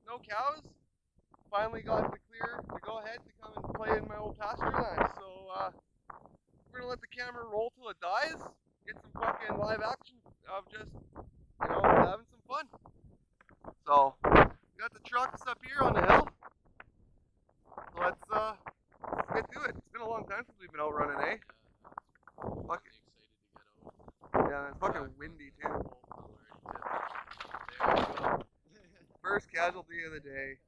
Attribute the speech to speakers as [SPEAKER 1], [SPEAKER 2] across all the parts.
[SPEAKER 1] No cows. Finally got the clear to go ahead to come and play in my old pasture land. So we're gonna let the camera roll till it dies. Get some fucking live action of just having some fun. So we got the trucks up here on the hill. So let's get to it. It's been a long time since we've been out running, eh? Fucking yeah, it's fucking windy too. First casualty of the day.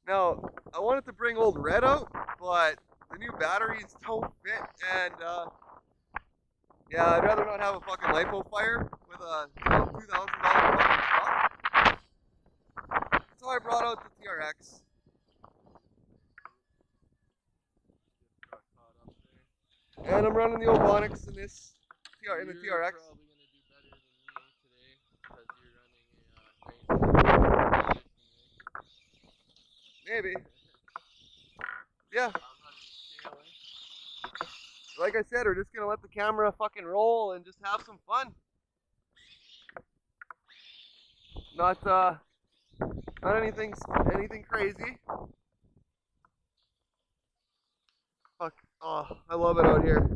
[SPEAKER 1] Now, I wanted to bring old Red out, but the new batteries don't fit, and yeah, I'd rather not have a fucking LiPo fire with a $2,000 fucking truck. So I brought out the TRX. And I'm running the Ovonics in this in the TRX.
[SPEAKER 2] You're probably gonna do better than me today because you're running a
[SPEAKER 1] Maybe. Yeah.
[SPEAKER 2] I'm running scale.
[SPEAKER 1] Like I said, we're just gonna let the camera fucking roll and just have some fun. Not anything crazy. Fuck. Oh, I love it out here. See,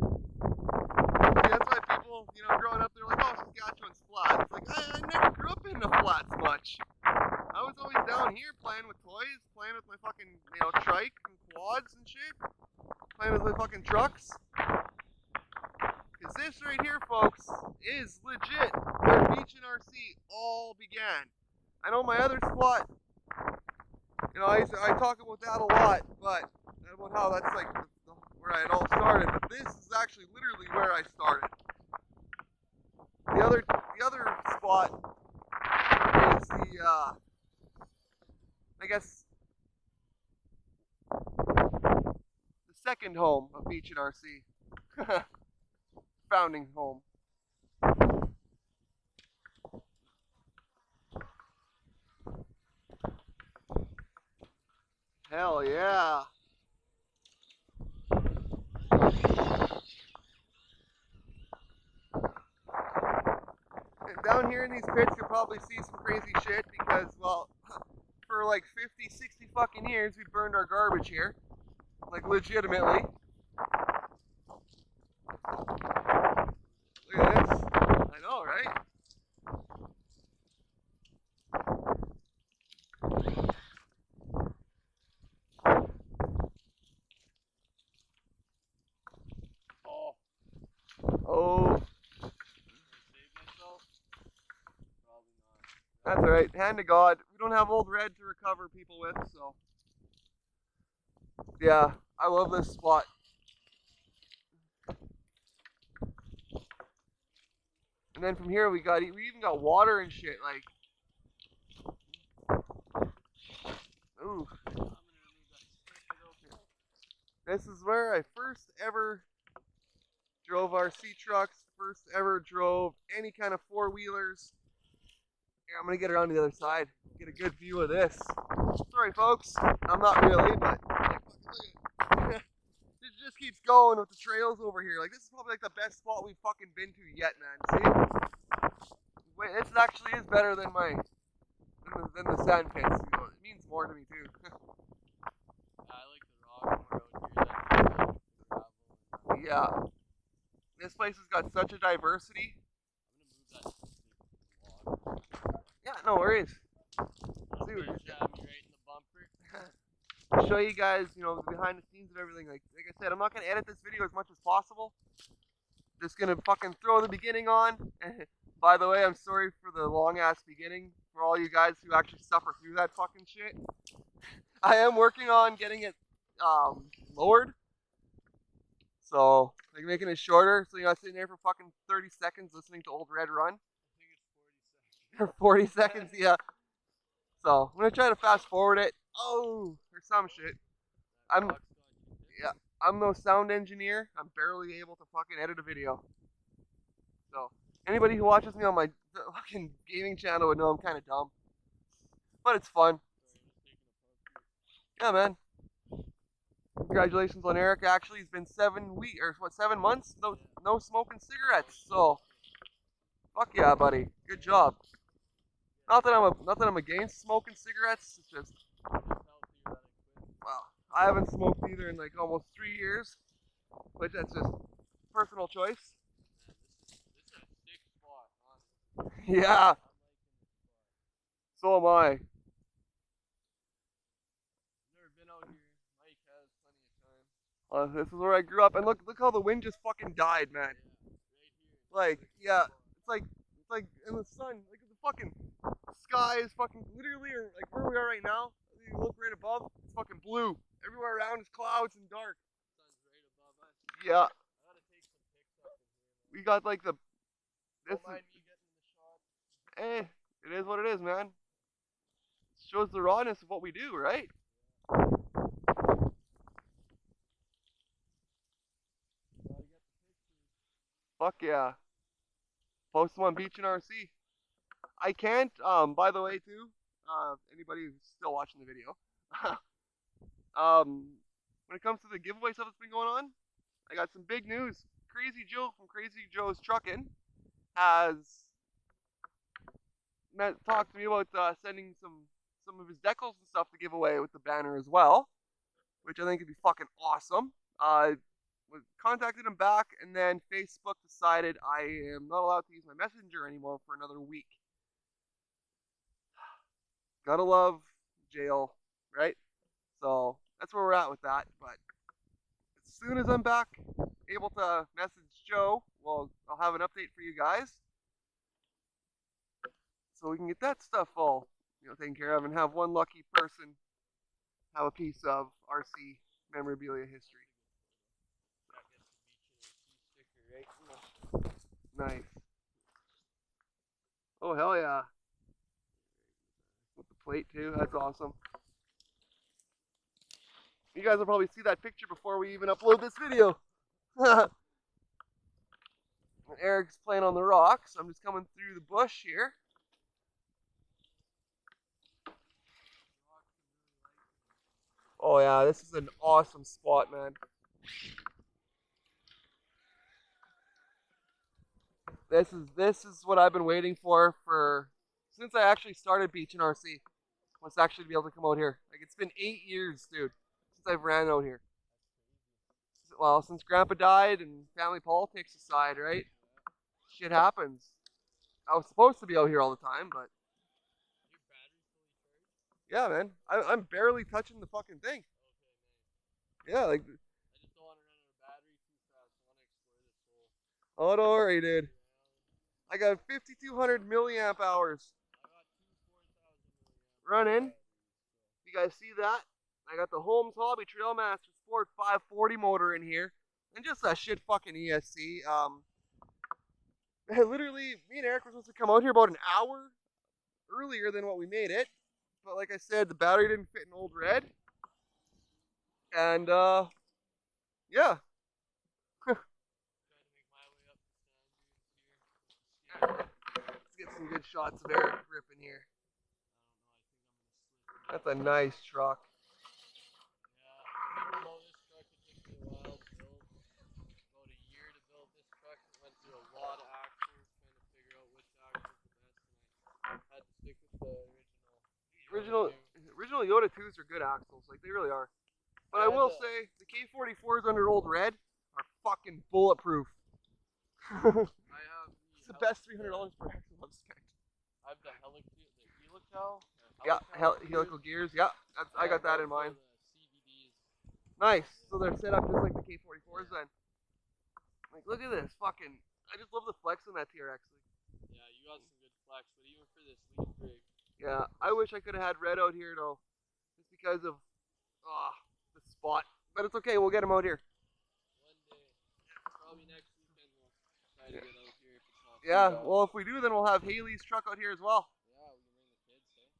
[SPEAKER 1] that's why people, growing up, they're like, oh, Saskatchewan's flat. It's like, I never grew up in the flats much. I was always down here playing with toys, playing with my fucking, trike and quads and shit. Playing with my fucking trucks. Because this right here, folks, is legit where Beach and RC all began. I know my other spot, I talk about that a lot, but about how that's like where it all started. But this is actually literally where I started. The other spot is the I guess the second home of Beach and RC. Founding home. Hell yeah. And down here in these pits you'll probably see some crazy shit because, well, for like 50, 60 fucking years we burned our garbage here. Like legitimately. Look at this. I know, right? Oh. That's alright. Hand to God. We don't have old Red to recover people with, so. Yeah, I love this spot. And then from here we even got water and shit, like. Ooh. This is where I first ever drove RC trucks, first ever drove any kind of four-wheelers. Here, I'm gonna get around to the other side, get a good view of this. Sorry folks, I'm not really, but it just keeps going with the trails over here. Like, this is probably like the best spot we've fucking been to yet, man. See? Wait, this actually is better than than the sand pits. It means more to me too.
[SPEAKER 2] I like the rock more out here.
[SPEAKER 1] Yeah. This place has got such a diversity.
[SPEAKER 2] I'm gonna move that.
[SPEAKER 1] Yeah, no worries.
[SPEAKER 2] See what you're right in the bumper.
[SPEAKER 1] I'll show you guys, the behind the scenes and everything. Like I said, I'm not gonna edit this video as much as possible. Just gonna fucking throw the beginning on. By the way, I'm sorry for the long ass beginning for all you guys who actually suffer through that fucking shit. I am working on getting it lowered. So, like, making it shorter so you're not sitting there for fucking 30 seconds listening to old Red run.
[SPEAKER 2] I think it's 40 seconds.
[SPEAKER 1] 40 seconds, yeah. So I'm gonna try to fast forward it. Oh, or some shit. I'm yeah, I'm no sound engineer. I'm barely able to fucking edit a video. So anybody who watches me on my fucking gaming channel would know I'm kind of dumb, but it's fun. Yeah, man. Congratulations on Eric. Actually, it's been 7 weeks or what, 7 months? No smoking cigarettes. So fuck yeah, buddy. Good job. Not that I'm against smoking cigarettes. It's just, well, I haven't smoked either in like almost 3 years, but that's just personal choice. Yeah, so am I. This is where I grew up, and look how the wind just fucking died, man. Like, yeah, it's like in the sun, like the fucking sky is fucking literally, or like where we are right now. You look right above, it's fucking blue. Everywhere around is clouds and dark. Yeah, we got like the this. Eh, it is what it is, man. It shows the rawness of what we do, right? Fuck yeah. Post them on Beach and RC. I can't, by the way, too, anybody who's still watching the video, when it comes to the giveaway stuff that's been going on, I got some big news. Crazy Joe from Crazy Joe's Truckin' has talked to me about sending some of his decals and stuff to give away with the banner as well, which I think would be fucking awesome. Contacted him back, and then Facebook decided I am not allowed to use my messenger anymore for another week. Gotta love jail, right? So that's where we're at with that. But as soon as I'm back able to message Joe, well, I'll have an update for you guys, so we can get that stuff all taken care of, and have one lucky person have a piece of RC memorabilia history. Nice. Oh hell yeah! With the plate too. That's awesome. You guys will probably see that picture before we even upload this video. Eric's playing on the rocks. I'm just coming through the bush here. Oh yeah, this is an awesome spot, man. This is what I've been waiting for since I actually started Beach and RC. Was actually to be able to come out here. Like, it's been 8 years, dude, since I've ran out here. Well, since Grandpa died and family politics aside, right? Shit happens. I was supposed to be out here all the time, but yeah, man, I'm barely touching the fucking thing. Yeah, like. Oh, don't worry, dude. I got 5,200 milliamp hours running. You guys see that? I got the Holmes Hobby Trailmaster Sport 540 motor in here, and just that shit fucking ESC. Literally, me and Eric were supposed to come out here about an hour earlier than what we made it, but like I said, the battery didn't fit in Old Red, and yeah. Let's get some good shots of Eric ripping here. That's a nice truck. Original Yoda 2s are good axles, like they really are. But I will say, the K44s under Old Red are fucking bulletproof. It's the best $300 per axle I've spent.
[SPEAKER 2] I have the Helical.
[SPEAKER 1] Yeah, helical gears. Yeah, I got that in mind. Nice. So they're set up just like the K44s then. Like, look at this fucking. I just love the flex on that TRX.
[SPEAKER 2] Yeah, you got some good flex, but even for this leaf rig.
[SPEAKER 1] Yeah, I wish I could have had Red out here though, just because of the spot. But it's okay. We'll get him out here.
[SPEAKER 2] One day, probably next weekend, we'll try to get out here if it's not.
[SPEAKER 1] Yeah. Well, if we do, then we'll have Haley's truck out here as well.
[SPEAKER 2] Yeah, we can bring the kids.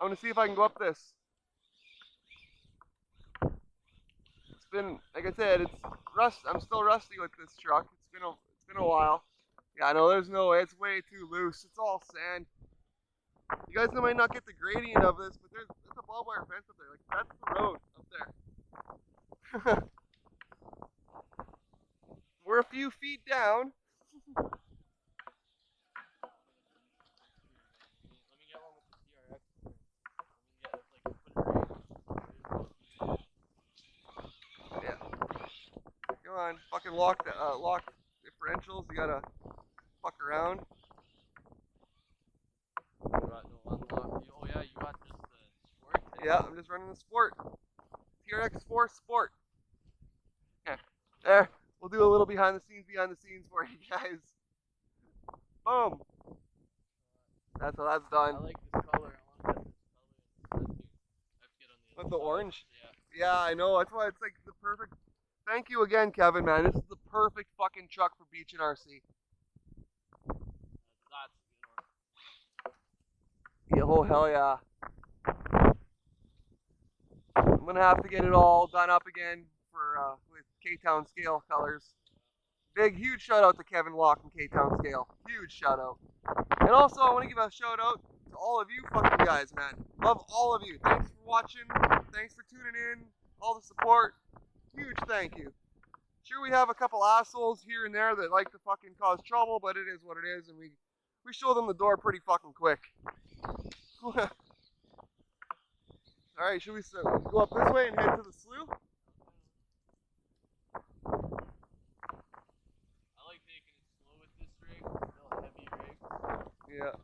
[SPEAKER 1] I'm gonna see if I can go up this. It's been, like I said, it's rust. I'm still rusty with this truck. It's been a while. Yeah, I know there's no way. It's way too loose. It's all sand. You guys might not get the gradient of this, but there's a barbed wire fence up there. Like that's the road up there. We're a few feet down. Yeah. Come on, fucking lock differentials. You gotta fuck around.
[SPEAKER 2] You got no unlock. Oh yeah, you got just the sport.
[SPEAKER 1] Yeah, I'm just running the sport. TRX4 Sport. Yeah. There. We'll do a little behind the scenes for you guys. Boom. That's how that's done.
[SPEAKER 2] I like this color. I want to get this color.
[SPEAKER 1] With the orange?
[SPEAKER 2] Yeah.
[SPEAKER 1] Yeah, I know. That's why it's like the perfect. Thank you again, Kevin, man. This is the perfect fucking truck for beach and RC.
[SPEAKER 2] That's a good one.
[SPEAKER 1] Yeah, oh, hell yeah. I'm going to have to get it all done up again for with K-Town Scale colors. Big, huge shout out to Kevin Locke and K-Town Scale. Huge shout out. And also, I want to give a shout out to all of you fucking guys, man. Love all of you. Thanks for watching. Thanks for tuning in. All the support. Huge thank you. Sure, we have a couple assholes here and there that like to fucking cause trouble, but it is what it is, and we show them the door pretty fucking quick. Alright, should we go up this way and head to the slough?
[SPEAKER 2] I like taking it slow with this rig. It's still a heavy rig.
[SPEAKER 1] Yeah.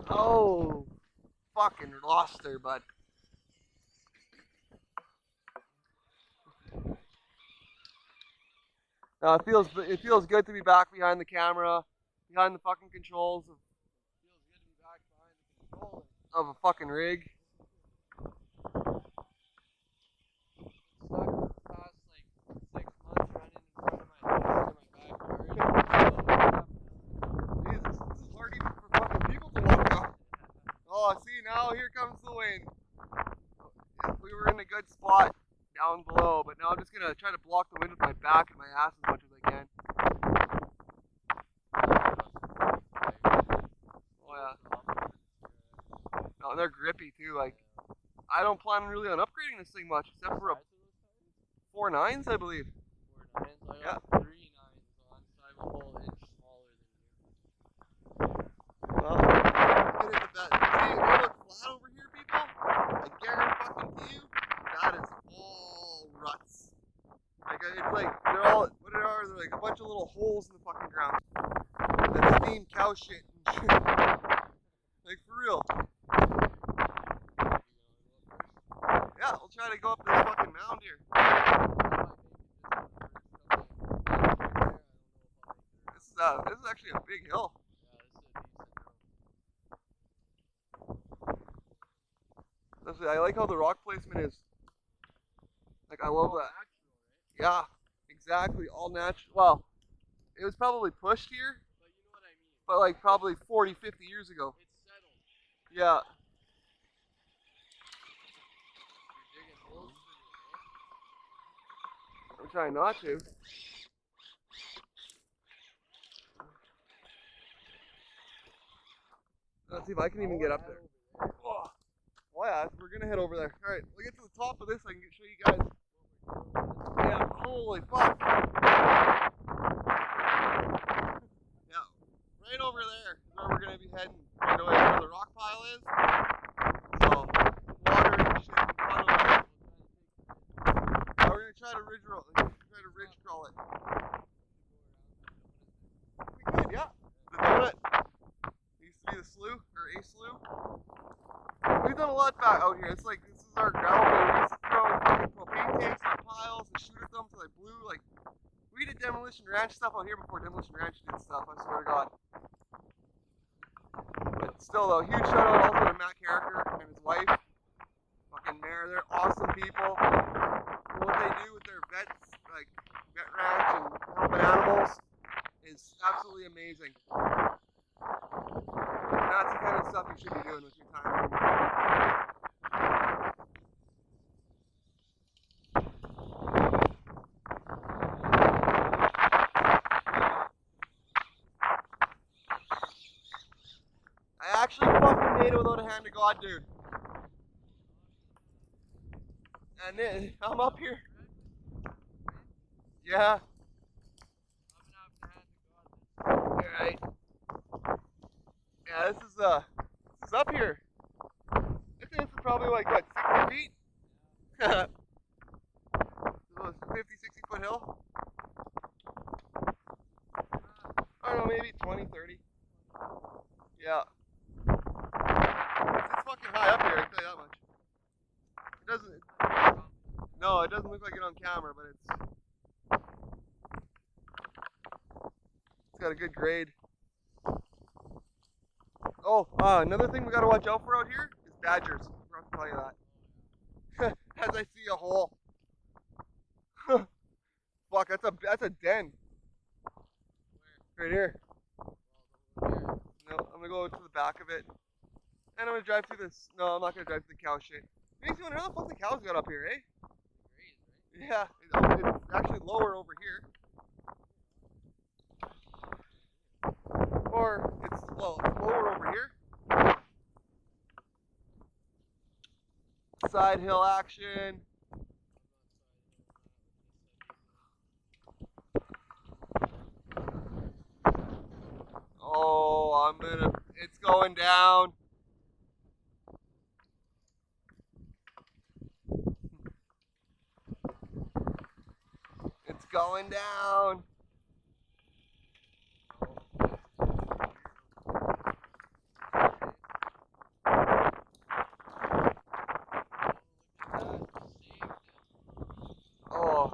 [SPEAKER 1] Oh, fucking lost there, bud. It feels good to be back behind the camera, behind the fucking controls of.
[SPEAKER 2] Feels good to be back behind the controller.
[SPEAKER 1] Of a fucking rig.
[SPEAKER 2] Stuck for the past like 6 months running in front of my house in my backyard.
[SPEAKER 1] Jesus, this is hard even for fucking people to walk down. Oh, see, now here comes the wind. We were in a good spot down below, but now I'm just gonna try to block the wind with my back and my ass as much as I can. Oh yeah. No, and they're grippy too. Like, I don't plan really on upgrading this thing much, except for a 4.9s, I believe.
[SPEAKER 2] 4.9s. I
[SPEAKER 1] Yeah.
[SPEAKER 2] got 3.9s on, so I'm a whole inch smaller than you.
[SPEAKER 1] Well, get into that. See, if you look flat over here, people, I guarantee you, that is all ruts. Like, it's like, they're all, what they are, they're like a bunch of little holes in the fucking ground. That steam cow shit and shit. Like, for real. Yeah, we'll try to go up this fucking mound here. This is actually a big hill. I like how the rock placement is. Like, I love that. Yeah, exactly. All natural. Well, it was probably pushed here.
[SPEAKER 2] But you know what I mean.
[SPEAKER 1] But like probably 40, 50 years ago.
[SPEAKER 2] It's settled.
[SPEAKER 1] Yeah.
[SPEAKER 2] You're digging holes for me,
[SPEAKER 1] I'm trying not to. Let's see if I can even get up there. Oh, yeah, we're gonna head over there. All right, we'll get to the top of this. I can show you guys. Yeah, holy fuck. Yeah, right over there is where we're gonna be heading. Right away, where the rock pile is. So, water and shit and puddles. Yeah, we're gonna try to ridge crawl it. We could, yeah. The donut. Used to be the slough, or a slough. We've done a lot back out here. It's like, this is our gravel pit. We used to throw fucking propane tanks on piles and shoot at them till they blew. Like, we did Demolition Ranch stuff out here before Demolition Ranch did stuff, I swear to God. But still though, huge shout out also to Matt Carricker and his wife. Fucking Mare, they're awesome people. And what they do with their vets, like vet ranch and helping animals, is is absolutely amazing. And that's the kind of stuff you should be doing with your time. I actually fucking made it without a hand of God, dude. And then I'm up here. Yeah. Alright. Yeah, this is up here. I think this is probably like what, 60 feet? 50, 60 foot hill? I don't know, maybe 20, 30. Yeah. It's fucking high up here, I can tell you that much. It doesn't. No, it doesn't look like it on camera, but it's got a good grade. Oh, another thing we gotta watch out for out here is badgers. I forgot to tell you that. As I see a hole. Fuck, that's a den. Right here. No, I'm gonna go to the back of it. And I'm gonna drive through this. No, I'm not gonna drive through the cow shit. Makes me wonder how the fuck the cows got up here, eh? Yeah, it's actually lower over here. Or it's lower over here. Side hill action. Oh, it's going down. It's going down. Oh,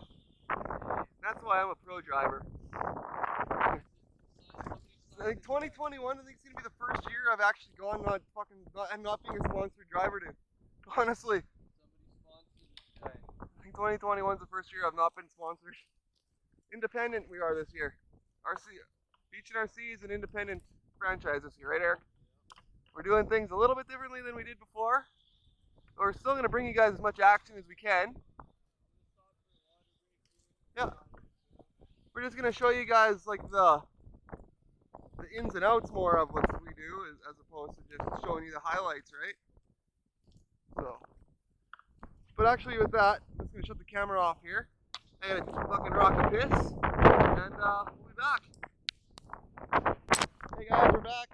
[SPEAKER 1] that's why I'm a pro driver. I think 2021, I think it's gonna be the first year I've actually gone I'm not being a sponsored driver, dude. Honestly. I think 2021 is the first year I've not been sponsored. Independent we are this year. Beach and RC is an independent franchise this year, right, Eric? We're doing things a little bit differently than we did before. But we're still gonna bring you guys as much action as we can. Yeah. We're just gonna show you guys like the ins and outs more of what we do as opposed to just showing you the highlights, right? So, but actually with that, I'm just gonna shut the camera off here. I gotta fucking rock a piss, and we'll be back. Hey guys, we're back.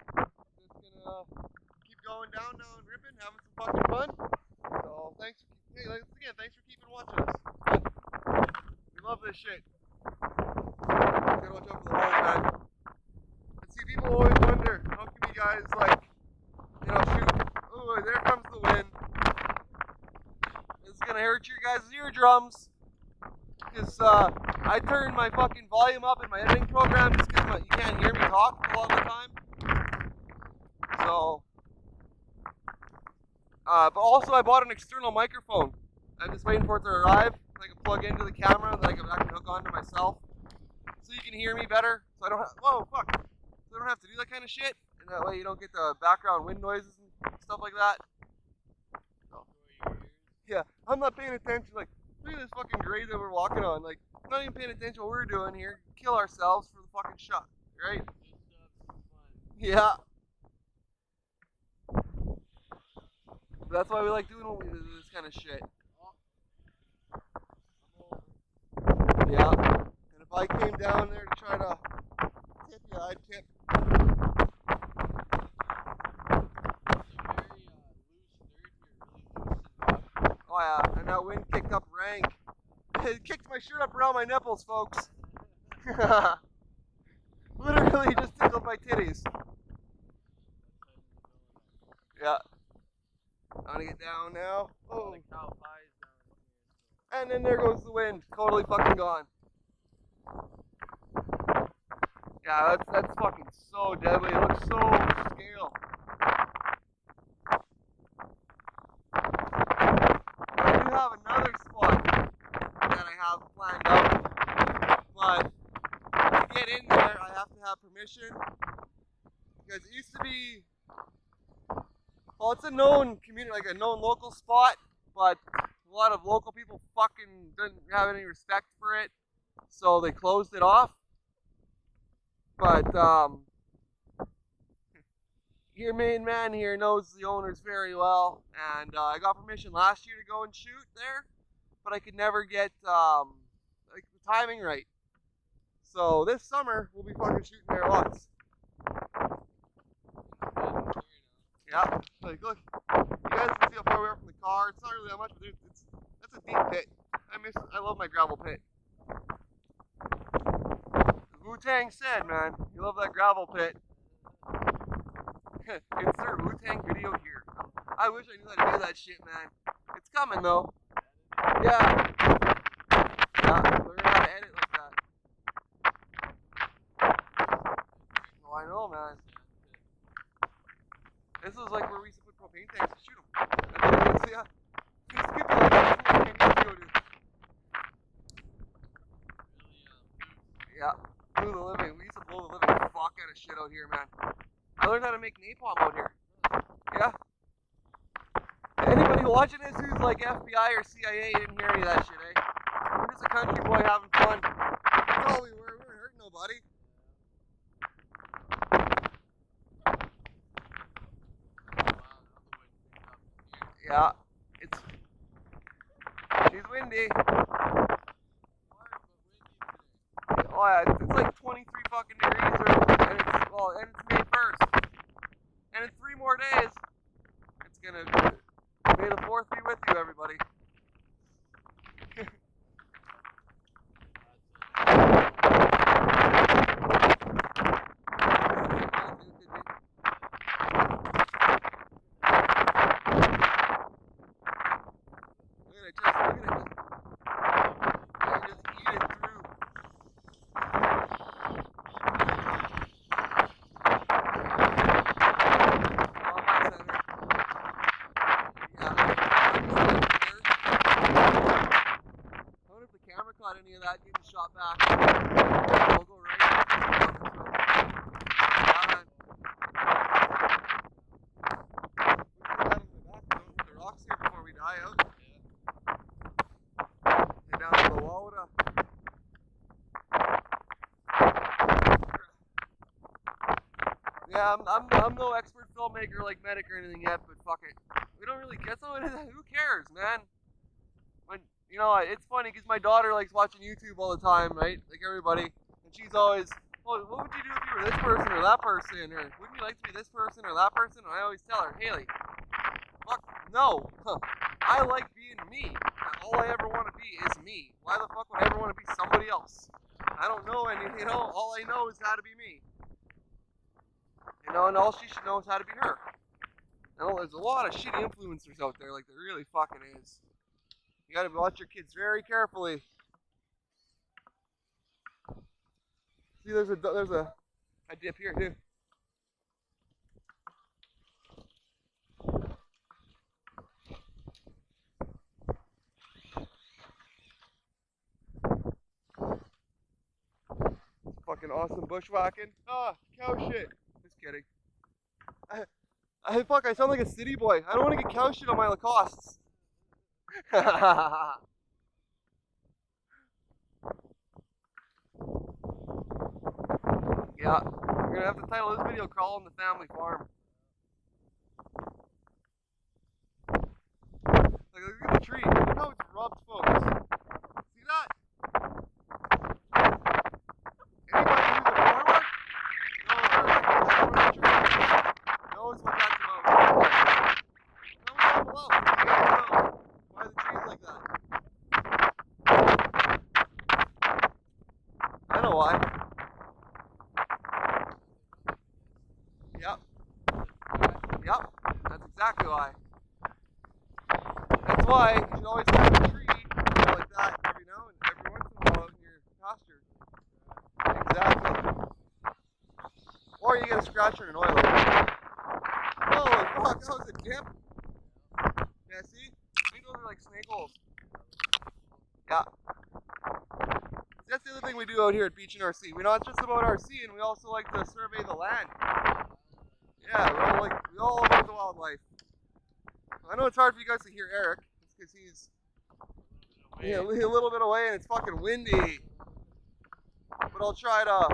[SPEAKER 1] Just gonna keep going down and ripping, having some fucking fun. So thanks for keeping watching us. We love this shit. Gotta watch out for the holes, man. See, people always wonder, how can you guys, like, shoot? Oh, there comes the wind. This is gonna hurt your guys' eardrums. Because, I turn my fucking volume up in my editing program just because you can't hear me talk a lot of the time. So, but also I bought an external microphone. I'm just waiting for it to arrive. I can plug into the camera that I can hook onto myself. So you can hear me better. So I don't have, whoa, fuck. So I don't have to do that kind of shit. And that way you don't get the background wind noises and stuff like that. So, yeah, I'm not paying attention. Like, look at this fucking grade that we're walking on. Like, I'm not even paying attention to what we're doing here. Kill ourselves for the fucking shot, right? Yeah. That's why we like doing this kind of shit. Yeah. And if I came down there to try to tip you, I'd tip. Oh yeah, and that wind kicked up rank. It kicked my shirt up around my nipples, folks. Literally just tickled my titties. Yeah. I'm gonna get down now. Oh. And then there goes the wind. Totally fucking gone. Yeah, that's fucking so deadly. It looks so scale. I do have another spot that I have planned out. But to get in there, I have to have permission because it used to be, well, it's a known community, like a known local spot, but a lot of local people fucking didn't have any respect for it, so they closed it off. But your main man here knows the owners very well, and I got permission last year to go and shoot there, but I could never get like the timing right. So this summer we'll be fucking shooting there lots. Yeah, like look, you guys can see how far we are from the car. It's not really that much, but that's a deep pit. I love my gravel pit. Wu-Tang said, man, you love that gravel pit. Insert Wu-Tang video here. I wish I knew how to do that shit, man. It's coming though. Yeah. Yeah, learn how to edit like that. Oh, I know, man. This is like where we used to put propane tanks to shoot them. And then, yeah, these people like that 10 years ago, dude. Yeah, blew the living. We used to blow the living fuck out of shit out here, man. I learned how to make napalm out here. Yeah. Anybody watching this who's like FBI or CIA didn't hear any of that shit, eh? We're just a country boy having fun. That's all we were. We weren't hurting nobody. Yeah, she's windy. Oh yeah, it's like 23 fucking degrees, and it's May 1st, and in 3 more days, it's gonna May the 4th be with you, everybody. Any of that getting shot back. We'll go right. The rocks here before we die out. And down to the Wawada. Yeah, I'm no expert filmmaker like Medic or anything yet, but fuck it. We don't really get some of it. Who cares, man? When you know, it's funny because my daughter likes watching YouTube all the time, right? Like everybody. And she's always, well, what would you do if you were this person or that person? Or wouldn't you like to be this person or that person? And I always tell her, Haley, fuck, no. I like being me. All I ever want to be is me. Why the fuck would I ever want to be somebody else? I don't know any, you know, all I know is how to be me. You know, and all she should know is how to be her. You know, there's a lot of shitty influencers out there, like there really fucking is. You gotta watch your kids very carefully. See, there's a dip here too. Fucking awesome bushwhacking. Ah, cow shit. Just kidding. Fuck, I sound like a city boy. I don't want to get cow shit on my Lacoste. Yeah, we're gonna have to title this video "Crawl on the Family Farm." Like, look at the tree. Look how it's rubbed, folks. See that? Anybody who's a farmer knows what that's about. Comment down below. Why the trees like that? I know why. Yep. Yep. That's exactly why. That's why you should always have a tree like that every once in a while in your pasture. Exactly. Or you get a scratcher and an oiler. Holy fuck, that was a dip. Yeah, see? I think those are like snake holes. Yeah. That's the other another thing we do out here at Beach and RC. We're not just about RCing, we also like to survey the land. Yeah, we all love the wildlife. I know it's hard for you guys to hear Eric. It's because he's a little bit away and it's fucking windy. But I'll try to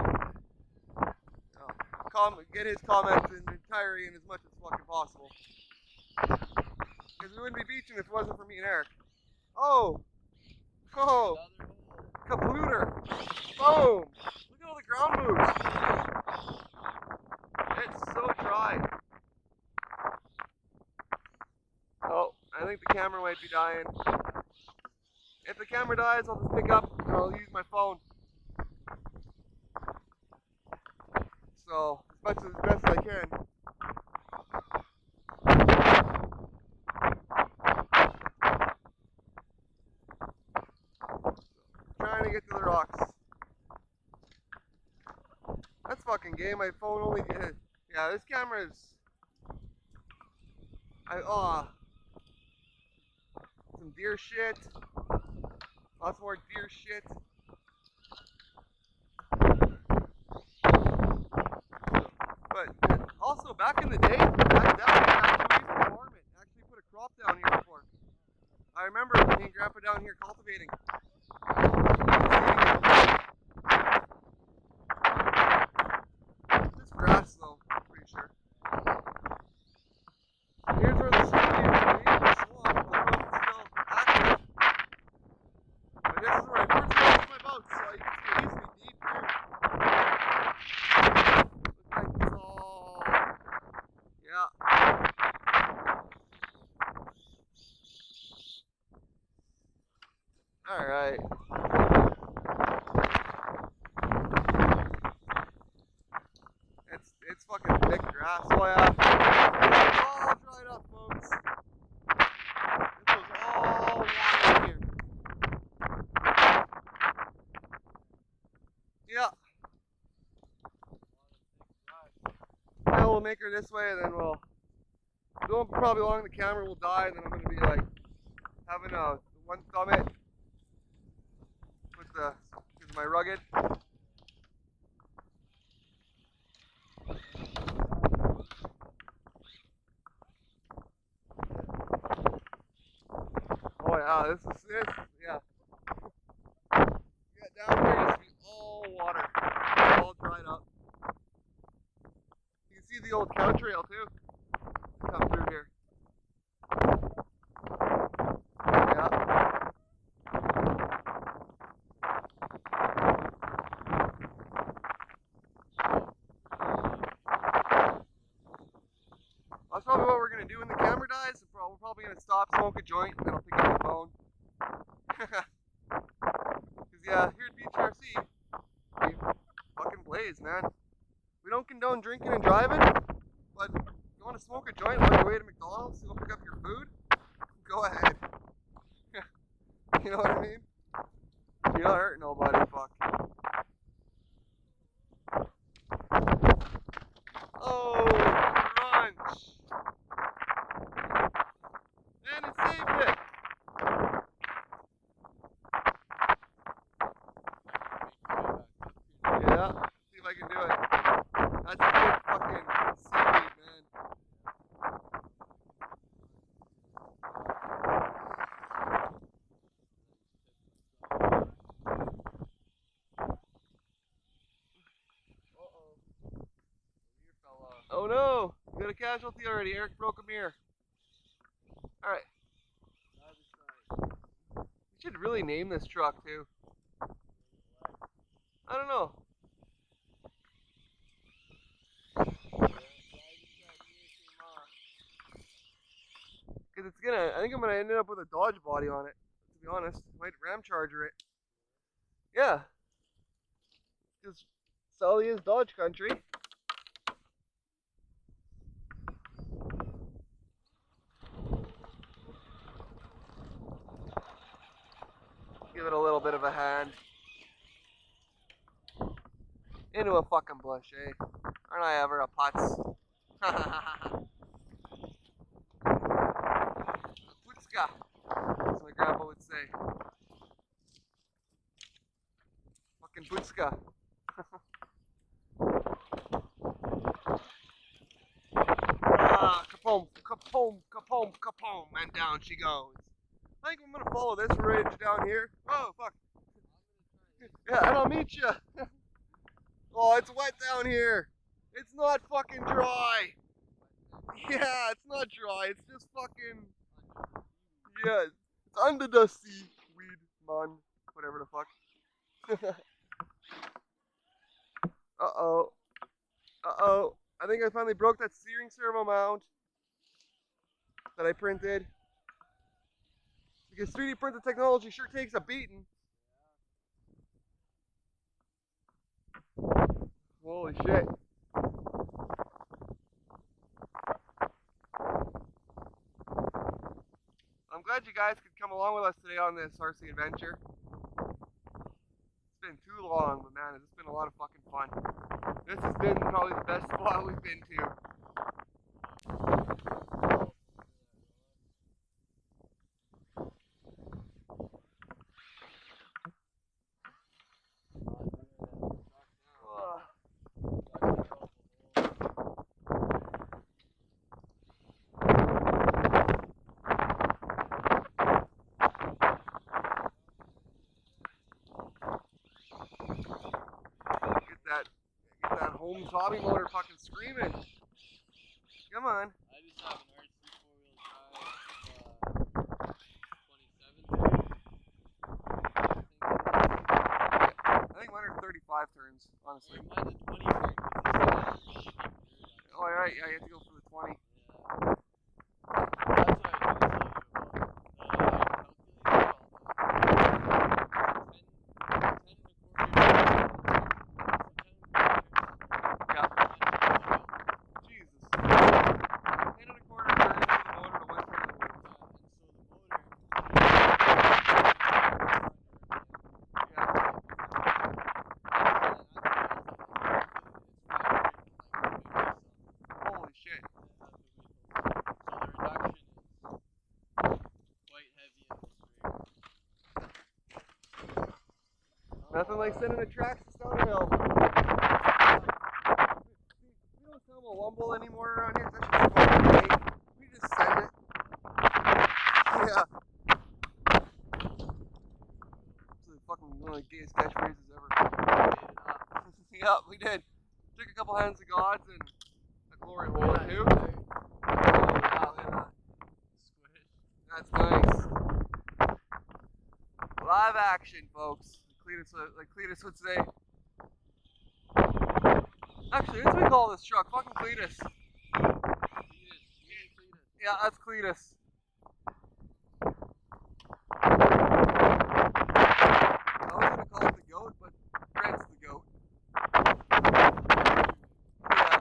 [SPEAKER 1] get his comments in entirety in as much as fucking possible. Because we wouldn't be beaching if it wasn't for me and Eric. Oh! Oh! Kaplooter! Boom! Look at all the ground moves! It's so dry. Oh, I think the camera might be dying. If the camera dies, I'll just pick up and I'll use my phone. So, as best I can. Trying to get to the rocks. That's fucking gay. My phone only. Yeah, this camera is. Some deer shit. Lots more deer shit. But also back in the day, back down here, actually used to farm it. Actually put a crop down here before. I remember me and Grandpa down here cultivating. This grass though, I'm pretty sure. Here's where the swamp used to be. The swamp, although it's still active. But this is where I first launched my boat, so you can see it used to be deep here. Looks like it's all, yeah. All right. It's fucking thick grass. Oh yeah. It's all dried up, folks. This was all water here. Yeah. Now we'll make her this way, and then we'll go probably along the camera. We'll die, and then I'm gonna be like having a one summit with my rugged. Oh yeah, this, yeah. Yeah, down here used to be all water, all dried up. You can see the old cow trail too. Come through here. Yeah. That's probably what we're gonna do when the camera dies. We're probably gonna stop, smoke a joint, and then I'll pick up the phone. Cause yeah, here at Beach RC, we fucking blaze, man. We don't condone drinking and driving, but you want to smoke a joint on your way to McDonald's to go pick up your food? Go ahead. You know what I mean? You're not hurting nobody, fuck. Oh, crunch! And it saved it! Yeah, see if I can do it. That's good fucking seaweed, man. Oh no! We got a casualty already. Eric broke a mirror. Alright. We should really name this truck too. I don't know. Because I think I'm gonna end up with a Dodge body on it, to be honest. Might ram charger it. Yeah. Because Sully is Dodge country. Give it a little bit of a hand. Into a fucking bush, eh? Aren't I ever a putz? Putzka, as my grandpa would say. Fucking Butska. Kapoom, kapoom, kapoom, kapoom, and down she goes. I think I'm gonna follow this ridge down here. Oh, fuck. Yeah, and I'll meet you. Oh, it's wet down here. It's not fucking dry. Yeah, it's not dry. It's just fucking. Yeah, it's under the sea weed, man. Whatever the fuck. Uh-oh. Uh-oh. I think I finally broke that steering servo mount that I printed. Because 3D printed technology sure takes a beating. Holy shit. I'm glad you guys could come along with us today on this RC adventure. It's been too long, but man, it's been a lot of fucking fun. This has been probably the best spot we've been to. Get that Holmes hobby motor fucking screaming. Come on.
[SPEAKER 2] I just have an RC 4-wheel drive 27.
[SPEAKER 1] I think mine are 35 turns, honestly.
[SPEAKER 2] Mine's a 20 turn because it's shitty dirt.
[SPEAKER 1] Oh, alright, yeah, you have to go for the 20.
[SPEAKER 2] Yeah. That's what I was going to tell you about. I calculated
[SPEAKER 1] Yeah. Jesus. 10 and a quarter turns for the motor to 1 turn of the wheel. Holy shit.
[SPEAKER 2] So the reduction is quite heavy in this rig.
[SPEAKER 1] Nothing like sending a Traxxas down a hill. We don't sell a Wumble anymore around here. That's just fucking great. We just send it. Yeah. It's fucking one of the gayest catchphrases ever. Yeah, we did. Took a couple hands of gods and a glory hole or two. That's nice. Live action, folks. Like Cletus would say. Actually, what do we call this truck? Fucking Cletus. Yeah, that's Cletus. I was gonna call it the goat, but Fred's the goat. Yeah.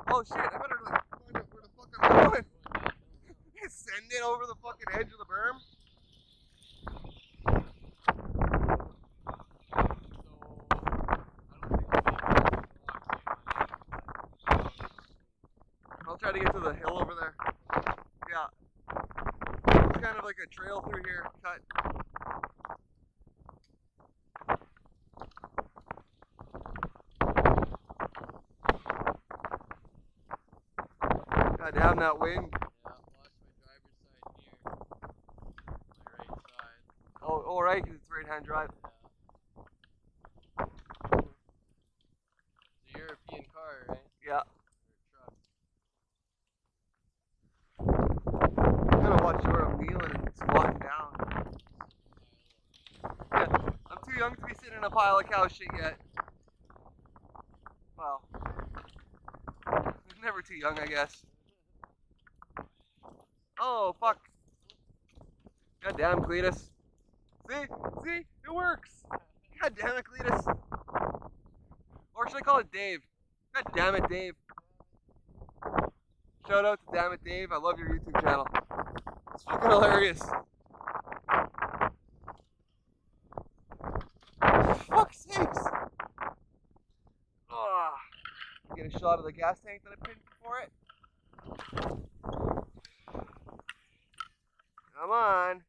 [SPEAKER 1] Oh shit, I better like find out where the fuck I'm going. Send it over the fucking edge of the berm. I'll try to get to the hill over there. Yeah. It's kind of like a trail through here, cut. God damn that wind.
[SPEAKER 2] Yeah, lost my driver's side here. My right side.
[SPEAKER 1] Oh, alright, because it's right-hand drive.
[SPEAKER 2] Yeah. It's a European car, right?
[SPEAKER 1] Yeah.
[SPEAKER 2] Or truck.
[SPEAKER 1] I'm gonna watch where I'm kneeling and squatting down. Yeah, I'm too young to be sitting in a pile of cow shit yet. Well, never too young, I guess. Oh, fuck. God damn, Cletus. See? See? It works. God damn it, Cletus. Or should I call it Dave? God damn it, Dave. Shout out to Damn It Dave. I love your YouTube channel. It's fucking hilarious. Fuck's sakes. Get a shot of the gas tank that I pinned for it. Come on.